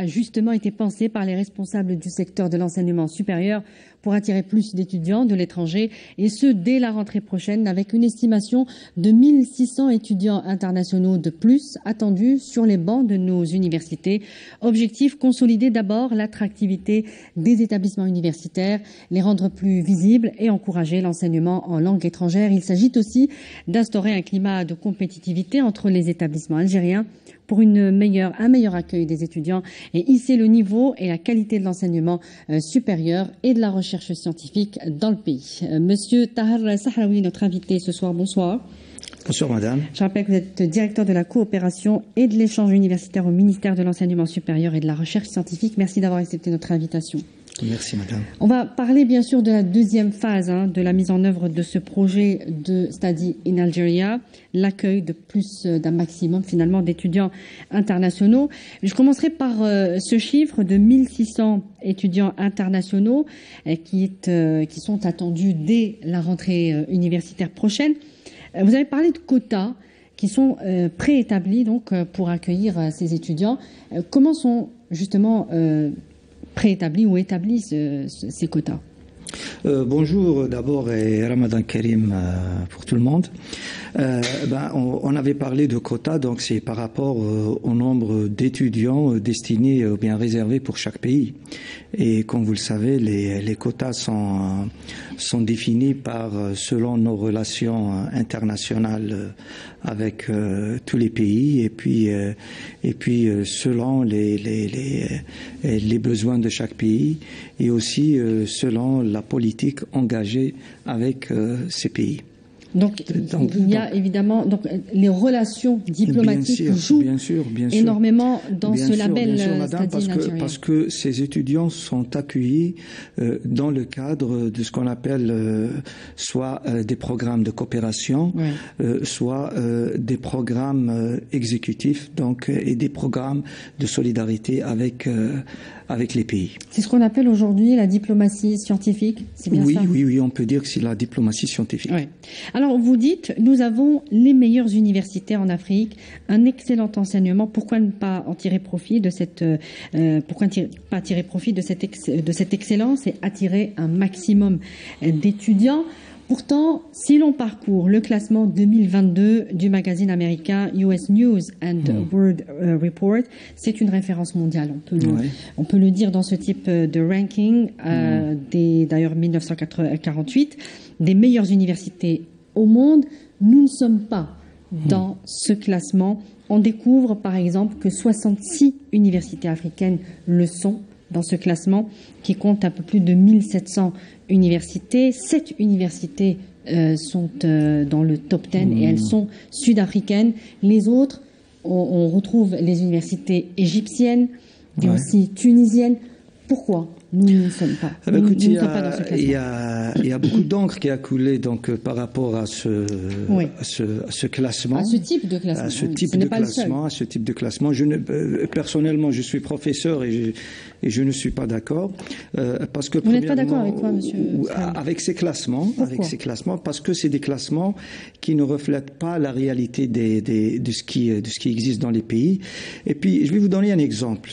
a justement été pensé par les responsables du secteur de l'enseignement supérieur pour attirer plus d'étudiants de l'étranger, et ce, dès la rentrée prochaine, avec une estimation de 1600 étudiants internationaux de plus attendus sur les bancs de nos universités. Objectif, consolider d'abord l'attractivité des établissements universitaires, les rendre plus visibles et encourager l'enseignement en langue étrangère. Il s'agit aussi d'instaurer un climat de compétitivité entre les établissements algériens pour un meilleur accueil des étudiants et hisser le niveau et la qualité de l'enseignement supérieur et de la recherche scientifique dans le pays. Monsieur Tahar Sahraoui, notre invité ce soir, bonsoir. Bonsoir madame. Je rappelle que vous êtes directeur de la coopération et de l'échange universitaire au ministère de l'Enseignement supérieur et de la recherche scientifique. Merci d'avoir accepté notre invitation. Merci madame. On va parler bien sûr de la deuxième phase de la mise en œuvre de ce projet de Study in Algeria, l'accueil de plus d'un maximum finalement d'étudiants internationaux. Je commencerai par ce chiffre de 1600 étudiants internationaux qui sont attendus dès la rentrée universitaire prochaine. Vous avez parlé de quotas qui sont préétablis donc pour accueillir ces étudiants. Comment sont justement préétablis ou établis ces quotas? Bonjour d'abord et Ramadan Karim pour tout le monde. On avait parlé de quotas, donc c'est par rapport au nombre d'étudiants destinés ou bien réservés pour chaque pays. Et comme vous le savez, les quotas sont définis selon nos relations internationales avec tous les pays et puis selon les besoins de chaque pays et aussi selon la politique engagée avec ces pays. Donc, il y a évidemment les relations diplomatiques jouent bien sûr, énormément dans ce label madame, parce que ces étudiants sont accueillis dans le cadre de ce qu'on appelle soit des programmes de coopération, soit des programmes exécutifs, donc et des programmes de solidarité avec les pays. C'est ce qu'on appelle aujourd'hui la diplomatie scientifique, c'est bien ça? Oui, on peut dire que c'est la diplomatie scientifique. Oui. Alors, vous dites, nous avons les meilleurs universitaires en Afrique, un excellent enseignement. Pourquoi ne pas en tirer profit de cette excellence et attirer un maximum d'étudiants? Pourtant, si l'on parcourt le classement 2022 du magazine américain US News and World Report, c'est une référence mondiale. On peut le dire dans ce type de ranking, d'ailleurs 1948, des meilleures universités au monde. Nous ne sommes pas dans ce classement. On découvre par exemple que 66 universités africaines le sont dans ce classement qui compte un peu plus de 1700 universités. 7 universités sont dans le top 10 et elles sont sud-africaines. Les autres, on retrouve les universités égyptiennes et aussi tunisiennes. Pourquoi nous ne sommes pas, nous ne sommes pas dans ce classement? Il y a beaucoup d'encre qui a coulé donc par rapport à ce classement. À ce type de classement. À ce type de classement. Personnellement, je suis professeur et je ne suis pas d'accord parce que vous n'êtes pas d'accord avec quoi, monsieur? Avec ces classements, parce que c'est des classements qui ne reflètent pas la réalité de ce qui existe dans les pays. Et puis, je vais vous donner un exemple.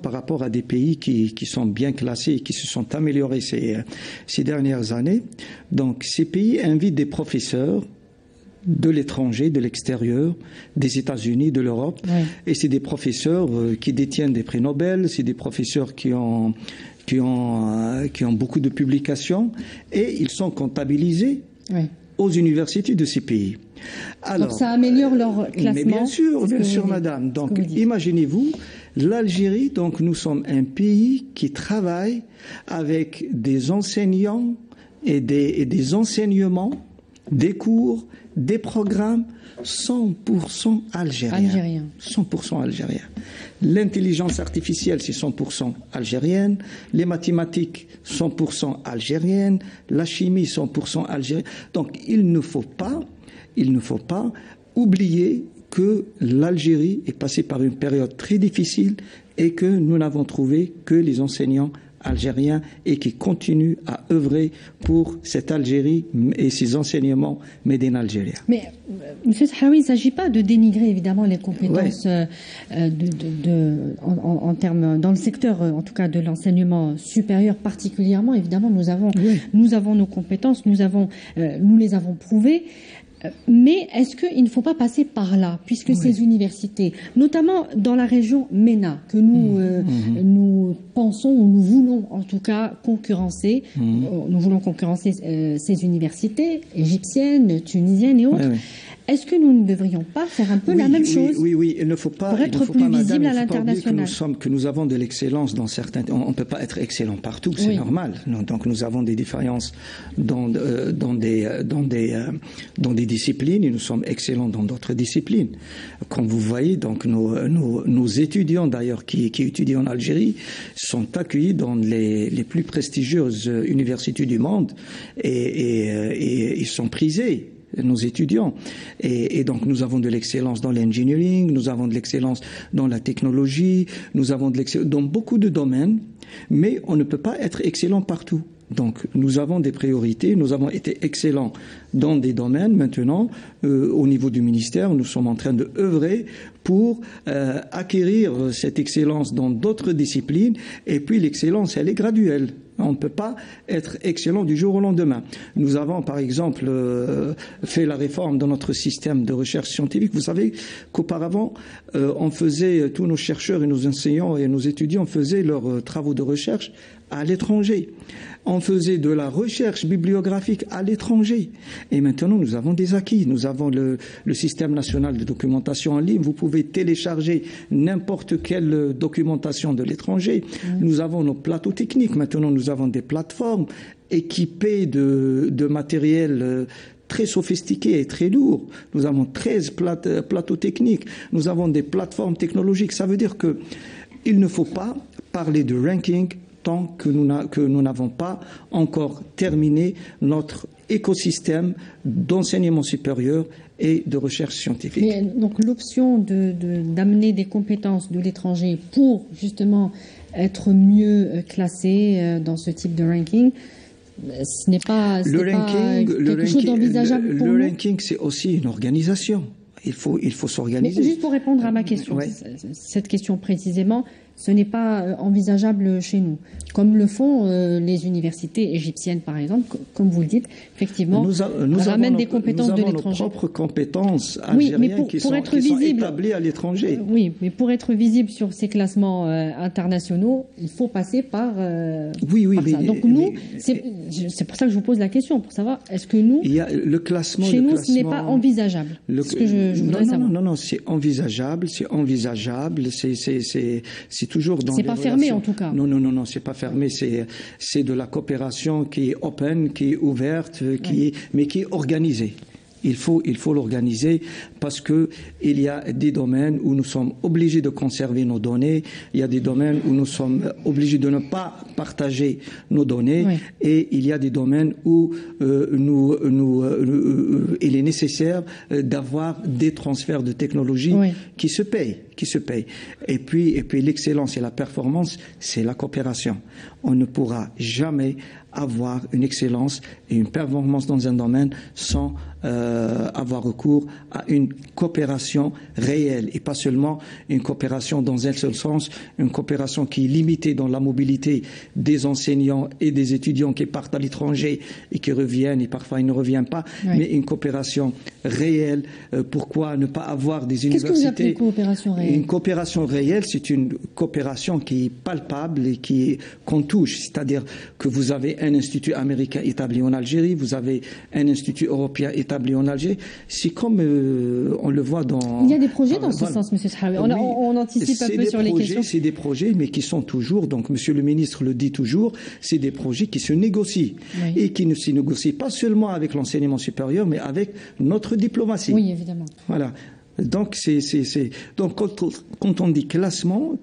Par rapport à des pays qui sont bien classés et qui se sont améliorés ces dernières années. Donc, ces pays invitent des professeurs de l'étranger, de l'extérieur, des États-Unis, de l'Europe. Et c'est des professeurs qui détiennent des prix Nobel, c'est des professeurs qui ont beaucoup de publications et ils sont comptabilisés aux universités de ces pays. Alors, donc ça améliore leur classement. Mais bien sûr, madame. Donc, imaginez-vous, l'Algérie, donc nous sommes un pays qui travaille avec des enseignants et des enseignements, des cours, des programmes 100% algériens. 100% algériens. L'intelligence artificielle, c'est 100% algérienne. Les mathématiques, 100% algériennes. La chimie, 100% algérienne. Donc, il ne faut pas oublier que l'Algérie est passée par une période très difficile et que nous n'avons trouvé que les enseignants algériens et qui continuent à œuvrer pour cette Algérie et ses enseignements made in Algérie. Mais, M. Sahawi, il ne s'agit pas de dénigrer évidemment les compétences en termes, dans le secteur, en tout cas de l'enseignement supérieur particulièrement. Évidemment, nous avons nos compétences, nous les avons prouvées. Mais est-ce qu'il ne faut pas passer par là, puisque ces universités, notamment dans la région MENA, que nous pensons, ou nous voulons en tout cas concurrencer, ces universités égyptiennes, tunisiennes et autres, est-ce que nous ne devrions pas faire un peu la même chose? Oui, il ne faut pas, pour être plus visible à l'international. Que nous avons de l'excellence dans certains. On ne peut pas être excellent partout, c'est normal. Donc nous avons des différences dans des disciplines et nous sommes excellents dans d'autres disciplines. Comme vous voyez, donc nos étudiants d'ailleurs qui étudient en Algérie sont accueillis dans les plus prestigieuses universités du monde et ils sont prisés, nos étudiants. Et donc nous avons de l'excellence dans l'engineering, nous avons de l'excellence dans la technologie, nous avons de l'excellence dans beaucoup de domaines, mais on ne peut pas être excellent partout. Donc nous avons des priorités, nous avons été excellents dans des domaines. Maintenant, au niveau du ministère, nous sommes en train de œuvrer pour acquérir cette excellence dans d'autres disciplines. Et puis l'excellence, elle est graduelle. On ne peut pas être excellent du jour au lendemain. Nous avons, par exemple, fait la réforme de notre système de recherche scientifique. Vous savez qu'auparavant, on faisait, tous nos chercheurs et nos enseignants et nos étudiants faisaient leurs travaux de recherche à l'étranger. On faisait de la recherche bibliographique à l'étranger. Et maintenant, nous avons des acquis. Nous avons le système national de documentation en ligne. Vous pouvez télécharger n'importe quelle documentation de l'étranger. Nous avons nos plateaux techniques. Maintenant, nous avons des plateformes équipées de matériel très sophistiqué et très lourd. Nous avons 13 plateaux techniques. Nous avons des plateformes technologiques. Ça veut dire que il ne faut pas parler de ranking tant que nous n'avons pas encore terminé notre écosystème d'enseignement supérieur et de recherche scientifique. Mais donc l'option d'amener des compétences de l'étranger pour justement être mieux classé dans ce type de ranking, ce n'est pas quelque chose d'envisageable pour nous. Le ranking, c'est aussi une organisation. Il faut s'organiser. Mais juste pour répondre à ma question, cette question précisément, ce n'est pas envisageable chez nous. Comme le font les universités égyptiennes, par exemple, comme vous le dites, effectivement, ramènent des compétences de l'étranger. Nous avons nos propres compétences algériennes qui sont établies à l'étranger. Oui, mais pour être visible sur ces classements internationaux, il faut passer par ça. Donc nous, c'est pour ça que je vous pose la question, pour savoir, est-ce que nous, chez nous, ce n'est pas envisageable? Non, c'est envisageable, c'est toujours dans. C'est pas fermé en tout cas. Non, c'est pas fermé. C'est de la coopération qui est open, qui est ouverte, mais qui est organisée. Il faut l'organiser parce que il y a des domaines où nous sommes obligés de conserver nos données. Il y a des domaines où nous sommes obligés de ne pas partager nos données. Oui. Et il y a des domaines où il est nécessaire d'avoir des transferts de technologie qui se payent. Et puis l'excellence et la performance, c'est la coopération. On ne pourra jamais avoir une excellence et une performance dans un domaine sans avoir recours à une coopération réelle et pas seulement une coopération dans un seul sens, une coopération qui est limitée dans la mobilité des enseignants et des étudiants qui partent à l'étranger et qui reviennent et parfois ils ne reviennent pas, mais une coopération réelle. Pourquoi ne pas avoir des universités? Qu'est-ce que vous appelez coopération réelle? Une coopération réelle, c'est une coopération qui est palpable et qu'on touche, c'est-à-dire que vous avez un institut américain établi en Algérie, vous avez un institut européen établi en Algérie. C'est comme on le voit dans... Il y a des projets dans ce sens, M. Sahawi. On anticipe un peu sur les questions. C'est des projets, mais qui sont toujours, donc Monsieur le ministre le dit toujours, c'est des projets qui se négocient et qui ne se négocient pas seulement avec l'enseignement supérieur, mais avec notre diplomatie. Oui, évidemment. Voilà. Donc, donc quand on dit classement,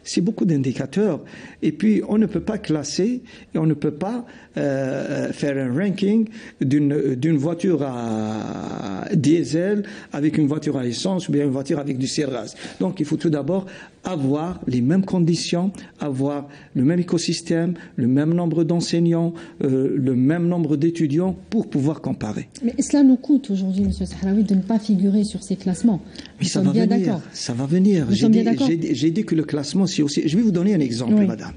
c'est beaucoup d'indicateurs. Et puis, on ne peut pas classer et on ne peut pas faire un ranking d'une voiture à diesel avec une voiture à essence ou bien une voiture avec du gaz. Donc, il faut tout d'abord avoir les mêmes conditions, avoir le même écosystème, le même nombre d'enseignants, le même nombre d'étudiants pour pouvoir comparer. Mais cela nous coûte aujourd'hui, M. Sahraoui, de ne pas figurer sur ces classements. Mais ça va venir. Ça va venir. J'ai dit que le classement, c'est aussi... Je vais vous donner un exemple, madame.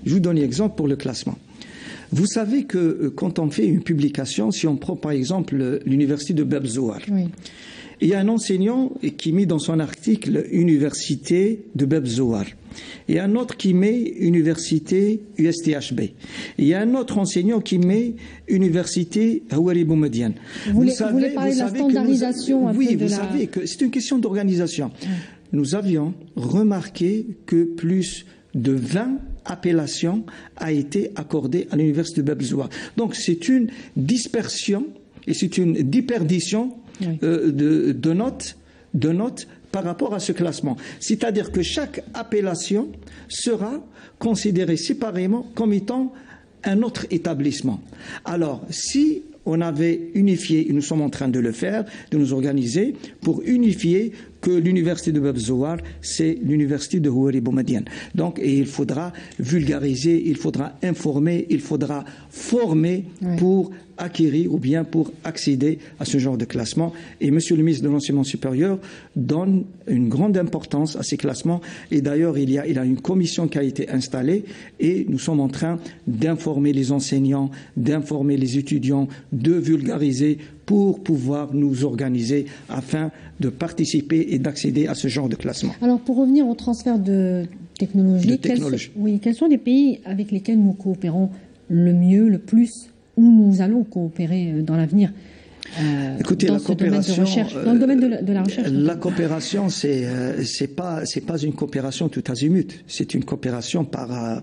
Je vais vous donner un exemple pour le classement. Vous savez que quand on fait une publication, si on prend par exemple l'université de Bab Zouar, il y a un enseignant qui met dans son article Université de Bab Zouar. Il y a un autre qui met Université USTHB. Il y a un autre enseignant qui met Université Houari Boumediene. Vous voulez parler de la standardisation vous savez que c'est une question d'organisation. Nous avions remarqué que plus de 20 appellations a été accordée à l'université de Bab Zouar. Donc c'est une dispersion et c'est une déperdition de notes par rapport à ce classement. C'est-à-dire que chaque appellation sera considérée séparément comme étant un autre établissement. Alors, si on avait unifié, et nous sommes en train de le faire, de nous organiser pour unifier que l'université de Bab Zouar, c'est l'université de Houari Boumediene. Donc, et il faudra vulgariser, il faudra informer, il faudra former pour acquérir ou bien pour accéder à ce genre de classement. Et Monsieur le ministre de l'Enseignement supérieur donne une grande importance à ces classements. Et d'ailleurs, il y a une commission qui a été installée et nous sommes en train d'informer les enseignants, d'informer les étudiants, de vulgariser pour pouvoir nous organiser afin de participer et d'accéder à ce genre de classement. Alors, pour revenir au transfert de technologie, quels sont les pays avec lesquels nous coopérons le mieux, le plus, où nous allons coopérer dans l'avenir Écoutez, la coopération, dans le domaine de la recherche. La coopération, c'est pas une coopération tout azimut. C'est une coopération par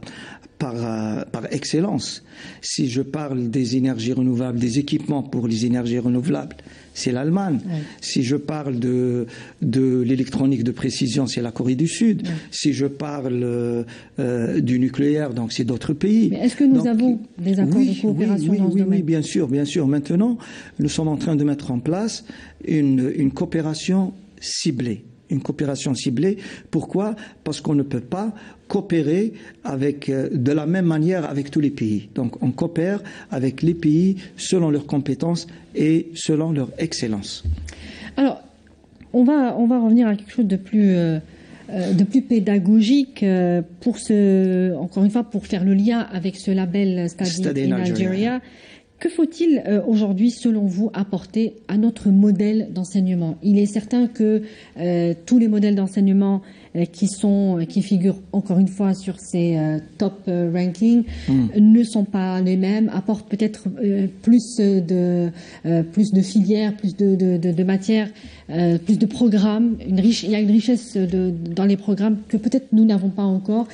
excellence. Si je parle des énergies renouvelables, des équipements pour les énergies renouvelables, c'est l'Allemagne. Si je parle de l'électronique de précision, c'est la Corée du Sud. Si je parle du nucléaire, donc c'est d'autres pays. Mais est-ce que nous avons des accords de coopération dans ce domaine ? Oui, bien sûr. Maintenant, nous sommes en train de mettre en place une coopération ciblée. Une coopération ciblée. Pourquoi ? Parce qu'on ne peut pas coopérer de la même manière avec tous les pays. Donc on coopère avec les pays selon leurs compétences et selon leur excellence. Alors, on va revenir à quelque chose de plus pédagogique encore une fois, pour faire le lien avec ce label Study in Algeria. Que faut-il aujourd'hui, selon vous, apporter à notre modèle d'enseignement ? Il est certain que tous les modèles d'enseignement qui figurent encore une fois sur ces top rankings ne sont pas les mêmes, apportent peut-être plus de filières, plus de matières, plus de programmes. Il y a une richesse dans les programmes que peut-être nous n'avons pas encore.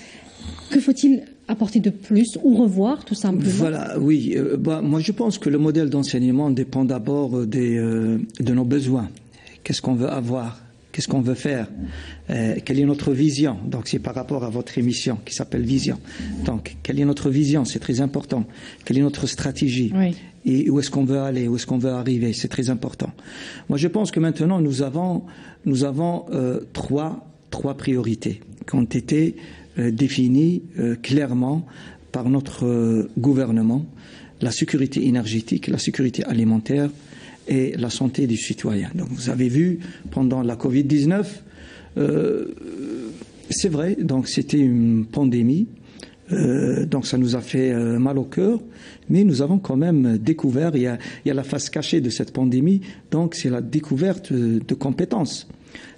Que faut-il apporter de plus ou revoir tout simplement? Voilà, oui. Moi, je pense que le modèle d'enseignement dépend d'abord de nos besoins. Qu'est-ce qu'on veut avoir? Qu'est-ce qu'on veut faire? Quelle est notre vision? Donc, c'est par rapport à votre émission qui s'appelle Vision. Donc, quelle est notre vision? C'est très important. Quelle est notre stratégie? Oui. Et où est-ce qu'on veut aller? Où est-ce qu'on veut arriver? C'est très important. Moi, je pense que maintenant, nous avons trois priorités qui ont été définies clairement par notre gouvernement: la sécurité énergétique, la sécurité alimentaire et la santé des citoyens. Donc vous avez vu pendant la Covid-19, c'est vrai, donc c'était une pandémie, donc ça nous a fait mal au cœur, mais nous avons quand même découvert, il y a la face cachée de cette pandémie, donc c'est la découverte de compétences,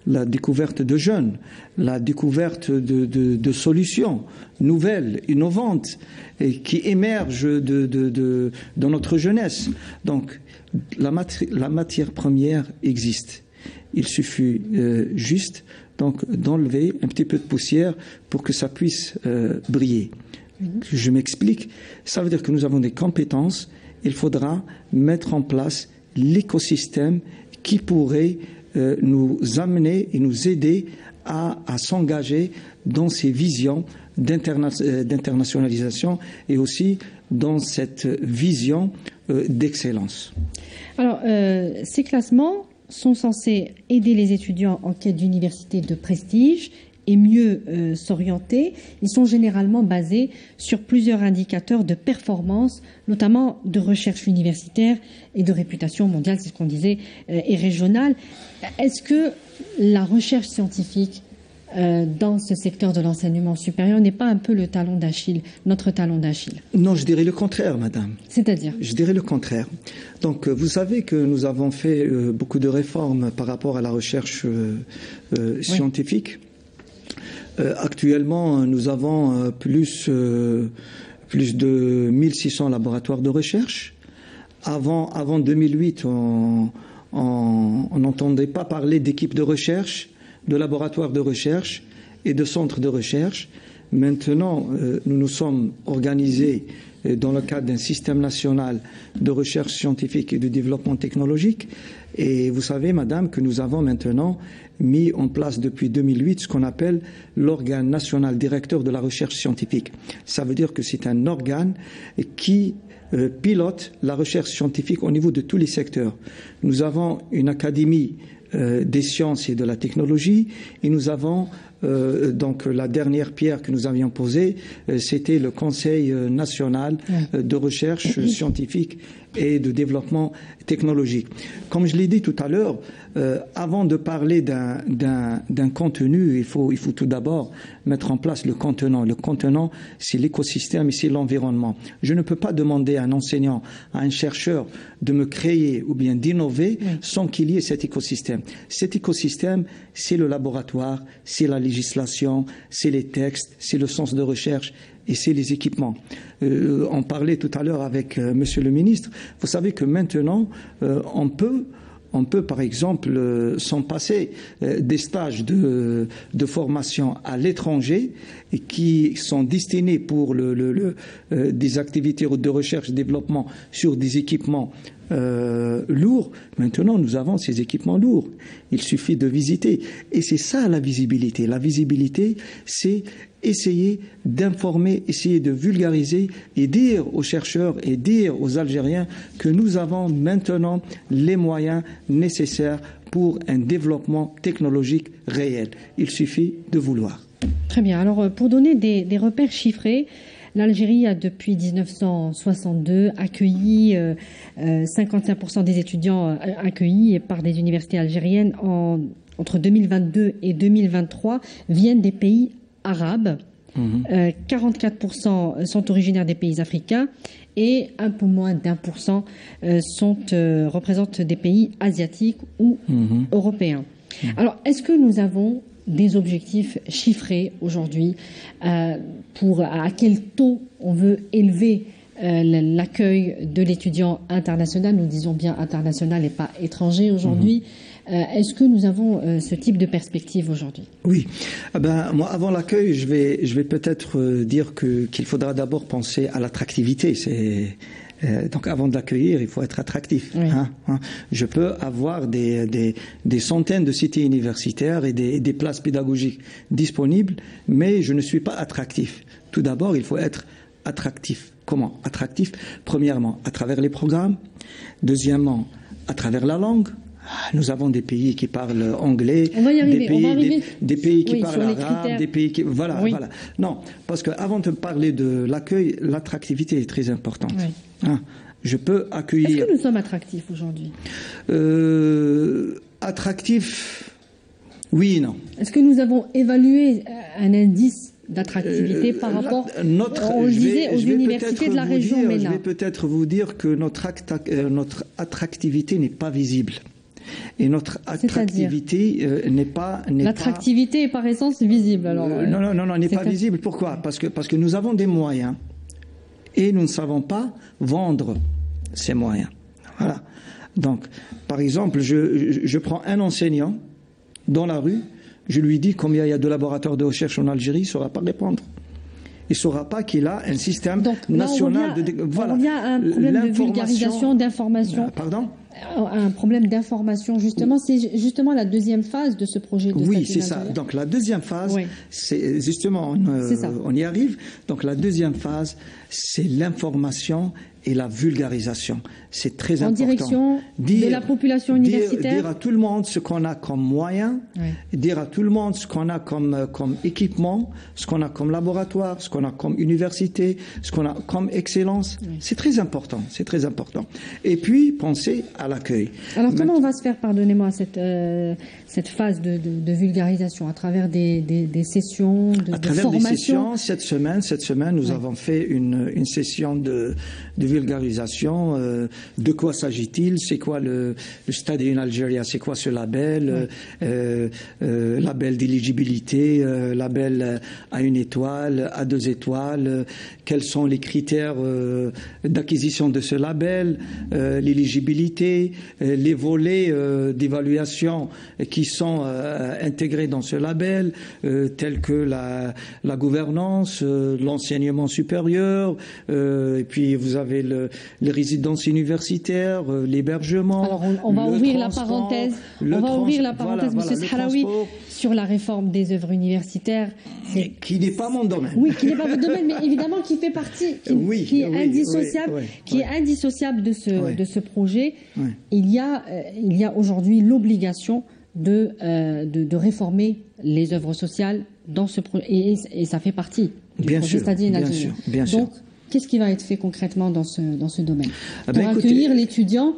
la découverte de jeunes, la découverte de solutions nouvelles, innovantes, et qui émergent dans notre jeunesse. Donc, la matière première existe. Il suffit juste donc d'enlever un petit peu de poussière pour que ça puisse briller. Je m'explique. Ça veut dire que nous avons des compétences. Il faudra mettre en place l'écosystème qui pourrait nous amener et nous aider à s'engager dans ces visions d'internationalisation et aussi dans cette vision d'excellence. Alors, ces classements sont censés aider les étudiants en quête d'université de prestige et mieux s'orienter. Ils sont généralement basés sur plusieurs indicateurs de performance, notamment de recherche universitaire et de réputation mondiale, c'est ce qu'on disait, et régionale. Est-ce que la recherche scientifique dans ce secteur de l'enseignement supérieur n'est pas un peu le talon d'Achille, notre talon d'Achille? Non, je dirais le contraire, madame. C'est-à-dire? Je dirais le contraire. Donc, vous savez que nous avons fait beaucoup de réformes par rapport à la recherche scientifique. Actuellement, nous avons plus de 1600 laboratoires de recherche. Avant 2008, on n'entendait pas parler d'équipes de recherche, de laboratoires de recherche et de centres de recherche. Maintenant, nous nous sommes organisés dans le cadre d'un système national de recherche scientifique et de développement technologique. Et vous savez, madame, que nous avons maintenant mis en place depuis 2008 ce qu'on appelle l'organe national directeur de la recherche scientifique. Ça veut dire que c'est un organe qui pilote la recherche scientifique au niveau de tous les secteurs. Nous avons une académie des sciences et de la technologie et nous avons donc la dernière pierre que nous avions posée, c'était le Conseil national de recherche scientifique et de développement technologique. Comme je l'ai dit tout à l'heure, avant de parler d'un contenu, il faut tout d'abord mettre en place le contenant. Le contenant, c'est l'écosystème et c'est l'environnement. Je ne peux pas demander à un enseignant, à un chercheur de me créer ou bien d'innover sans qu'il y ait cet écosystème. Cet écosystème, c'est le laboratoire, c'est la législation, c'est les textes, c'est le sens de recherche et c'est les équipements. On parlait tout à l'heure avec Monsieur le ministre. Vous savez que maintenant, on peut, par exemple, s'en passer des stages de formation à l'étranger et qui sont destinés pour des activités de recherche et développement sur des équipements lourds. Maintenant, nous avons ces équipements lourds. Il suffit de visiter. Et c'est ça la visibilité. La visibilité, c'est essayer d'informer, essayer de vulgariser et dire aux chercheurs et dire aux Algériens que nous avons maintenant les moyens nécessaires pour un développement technologique réel. Il suffit de vouloir. Très bien. Alors, pour donner des repères chiffrés, l'Algérie a depuis 1962 accueilli 55% des étudiants accueillis par des universités algériennes entre 2022 et 2023 viennent des pays arabes. 44% sont originaires des pays africains et un peu moins d'1% représentent des pays asiatiques ou européens. Alors, est-ce que nous avons des objectifs chiffrés aujourd'hui pour à quel taux on veut élever l'accueil de l'étudiant international? Nous disons bien international et pas étranger aujourd'hui. Est-ce que nous avons ce type de perspective aujourd'hui? Oui. Moi, avant l'accueil, je vais peut-être dire qu'il faudra d'abord penser à l'attractivité. Donc, avant de l'accueillir, il faut être attractif. Oui. Je peux avoir des centaines de cités universitaires et des places pédagogiques disponibles, mais je ne suis pas attractif. Tout d'abord, il faut être attractif. Comment? Attractif, premièrement, à travers les programmes. Deuxièmement, à travers la langue. Nous avons des pays qui parlent anglais, des pays qui parlent arabe, des pays qui... Voilà. Non, parce qu'avant de parler de l'accueil, l'attractivité est très importante. Oui. Je peux accueillir... Est-ce que nous sommes attractifs aujourd'hui? Attractifs, oui et non. Est-ce que nous avons évalué un indice d'attractivité par rapport aux universités de la région MENA? Je vais peut-être vous dire que notre attractivité n'est pas visible. Et notre attractivité n'est pas... L'attractivité est par essence visible, alors... Non, n'est pas visible. Pourquoi? Parce que nous avons des moyens et nous ne savons pas vendre ces moyens. Voilà. Donc, par exemple, je prends un enseignant dans la rue, je lui dis combien il y a de laboratoires de recherche en Algérie, il ne saura pas répondre. Il ne saura pas qu'il a un système national de... Voilà. Il y a un problème de vulgarisation, d'information. Pardon? un problème d'information, justement. C'est justement la deuxième phase de ce projet de statut Oui, c'est ça. Donc la deuxième phase, c'est justement, on y arrive. Donc la deuxième phase, c'est l'information et la vulgarisation. C'est très important. En direction de la population universitaire. Dire à tout le monde ce qu'on a comme moyen, dire à tout le monde ce qu'on a comme équipement, ce qu'on a comme laboratoire, ce qu'on a comme université, ce qu'on a comme excellence. C'est très important, c'est très important. Et puis, penser à l'accueil. Alors, comment on va se faire, pardonnez-moi, cette phase de vulgarisation à travers des sessions de formation? Cette semaine, nous avons fait une session de vulgarisation. De quoi s'agit-il? C'est quoi le Study in Algeria? C'est quoi ce label? Label d'éligibilité, label à 1 étoile, à 2 étoiles. Quels sont les critères d'acquisition de ce label? L'éligibilité, les volets d'évaluation qui sont intégrés dans ce label, tels que la gouvernance, l'enseignement supérieur, et puis vous avez les résidences universitaires, l'hébergement. Alors on va ouvrir la parenthèse. Monsieur Sahraoui, sur la réforme des œuvres universitaires. Qui n'est pas mon domaine. Oui, qui n'est pas votre domaine, mais évidemment qui fait partie, qui est indissociable de ce projet. Il y a aujourd'hui l'obligation de réformer les œuvres sociales dans ce projet, et ça fait partie du projet Study in Algeria. Bien sûr. Donc, qu'est-ce qui va être fait concrètement dans ce domaine pour accueillir l'étudiant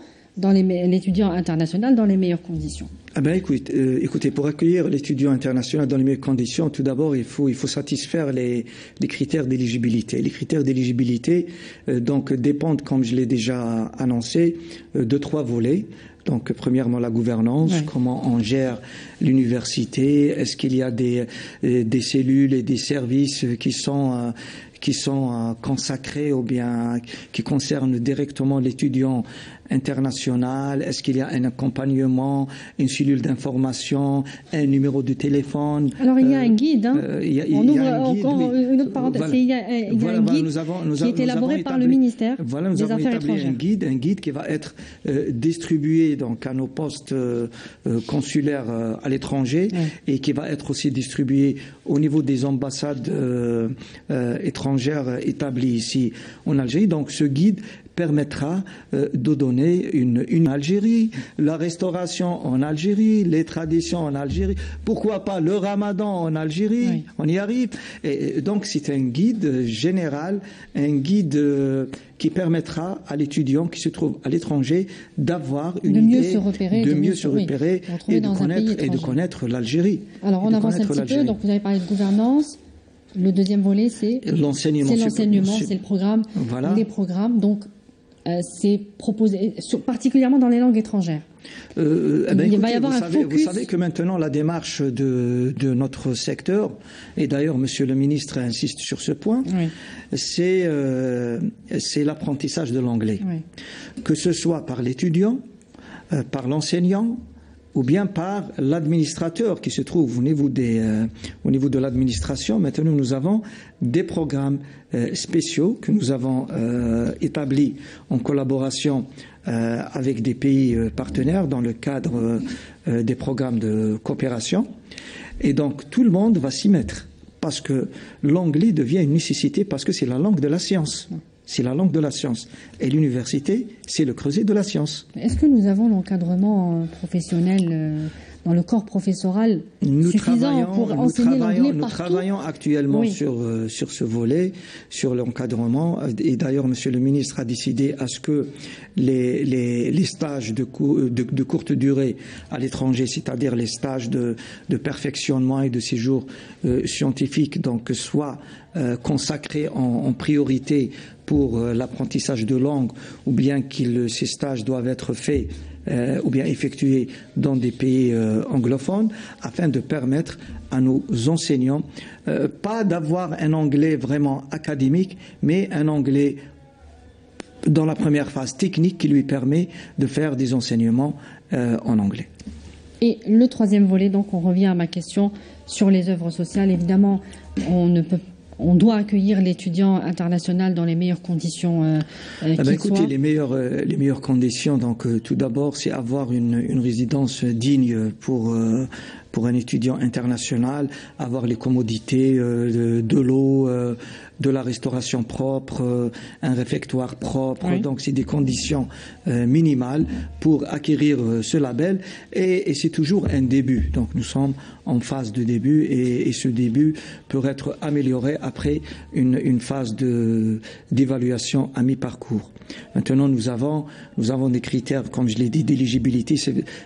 international dans les meilleures conditions? Écoutez, pour accueillir l'étudiant international dans les meilleures conditions, tout d'abord, il faut satisfaire les critères d'éligibilité. Les critères d'éligibilité donc dépendent, comme je l'ai déjà annoncé, de 3 volets. Donc, premièrement, la gouvernance, comment on gère l'université, est-ce qu'il y a des cellules et des services qui sont consacrés ou bien qui concernent directement l'étudiant international? Est-ce qu'il y a un accompagnement, une cellule d'information, un numéro de téléphone? Alors il y a un guide. On ouvre encore une autre parenthèse. Il y a un guide qui est élaboré par le ministère des Affaires étrangères. Un guide qui va être distribué donc à nos postes consulaires à l'étranger et qui va être aussi distribué au niveau des ambassades étrangères établies ici en Algérie. Donc ce guide permettra de donner une Algérie, la restauration en Algérie, les traditions en Algérie, pourquoi pas le ramadan en Algérie, on y arrive. Et donc c'est un guide général, un guide qui permettra à l'étudiant qui se trouve à l'étranger d'avoir une idée, de mieux se repérer et de connaître l'Algérie. Alors on avance un petit peu, donc vous avez parlé de gouvernance. Le deuxième volet, c'est l'enseignement, c'est le programme, les programmes. Donc, c'est proposé, particulièrement dans les langues étrangères. Il va y avoir un focus. Vous savez que maintenant, la démarche de notre secteur, et d'ailleurs, Monsieur le ministre insiste sur ce point, c'est l'apprentissage de l'anglais. Que ce soit par l'étudiant, par l'enseignant, ou bien par l'administrateur qui se trouve au niveau de l'administration. Maintenant, nous avons des programmes spéciaux que nous avons établis en collaboration avec des pays partenaires dans le cadre des programmes de coopération. Et donc, tout le monde va s'y mettre parce que l'anglais devient une nécessité, parce que c'est la langue de la science. C'est la langue de la science. Et l'université, c'est le creuset de la science. Est-ce que nous avons l'encadrement professionnel dans le corps professoral suffisant pour enseigner l'anglais partout? Nous travaillons actuellement sur ce volet, sur l'encadrement. Et d'ailleurs, Monsieur le ministre a décidé à ce que les stages de courte durée à l'étranger, c'est-à-dire les stages de perfectionnement et de séjour scientifique, donc soient consacrés en priorité pour l'apprentissage de langue, ou bien ces stages doivent être faits ou bien effectués dans des pays anglophones, afin de permettre à nos enseignants pas d'avoir un anglais vraiment académique, mais un anglais dans la première phase technique qui lui permet de faire des enseignements en anglais. Et le troisième volet, donc on revient à ma question sur les œuvres sociales. Évidemment, on ne peut on doit accueillir l'étudiant international dans les meilleures conditions écoutez, les meilleures conditions, donc tout d'abord, c'est avoir une résidence digne pour un étudiant international, avoir les commodités de l'eau, de la restauration propre, un réfectoire propre. Oui. Donc c'est des conditions minimales pour acquérir ce label et c'est toujours un début. Donc nous sommes en phase de début et ce début peut être amélioré après une phase d'évaluation à mi-parcours. Maintenant nous avons des critères, comme je l'ai dit, d'éligibilité,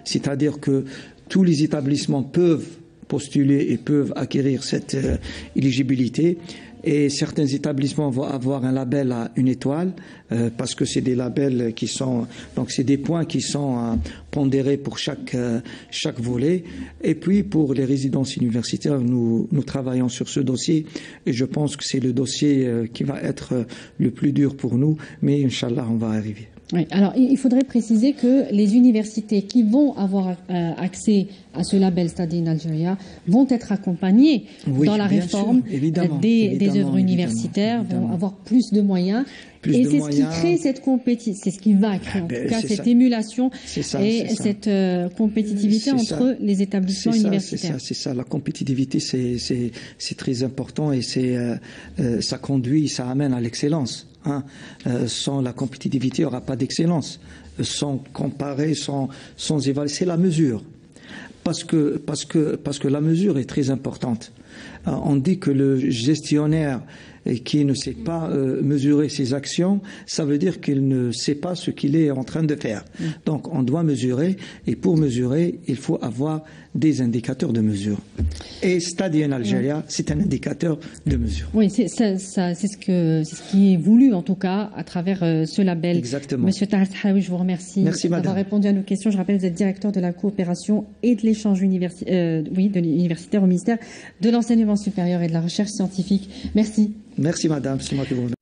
c'est-à-dire que tous les établissements peuvent postuler et peuvent acquérir cette éligibilité. Et certains établissements vont avoir un label à 1 étoile parce que c'est des labels qui sont, donc c'est des points qui sont pondérés pour chaque volet. Et puis pour les résidences universitaires, nous travaillons sur ce dossier et je pense que c'est le dossier qui va être le plus dur pour nous, mais Inch'Allah, on va arriver. Oui, alors il faudrait préciser que les universités qui vont avoir accès à ce label Study in Algeria vont être accompagnées dans la réforme des œuvres universitaires, vont avoir plus de moyens. Et c'est ce qui crée cette compétition, c'est ce qui va créer en tout cas cette émulation et cette compétitivité entre les établissements universitaires. C'est ça, la compétitivité c'est très important et ça conduit, ça amène à l'excellence. Sans la compétitivité, il n'y aura pas d'excellence. Sans comparer, sans évaluer, c'est la mesure. Parce que la mesure est très importante. On dit que le gestionnaire qui ne sait pas mesurer ses actions, ça veut dire qu'il ne sait pas ce qu'il est en train de faire. Donc on doit mesurer, et pour mesurer, il faut avoir des indicateurs de mesure. Et Study in Algeria, c'est un indicateur de mesure. Oui, c'est ce qui est voulu en tout cas à travers ce label. Exactement. Monsieur Tahar Sahaoui, je vous remercie d'avoir répondu à nos questions. Je rappelle, vous êtes directeur de la coopération et de l'échange universitaire au ministère de l'enseignement supérieur et de la recherche scientifique. Merci. Merci madame, c'est moi qui vous remercie.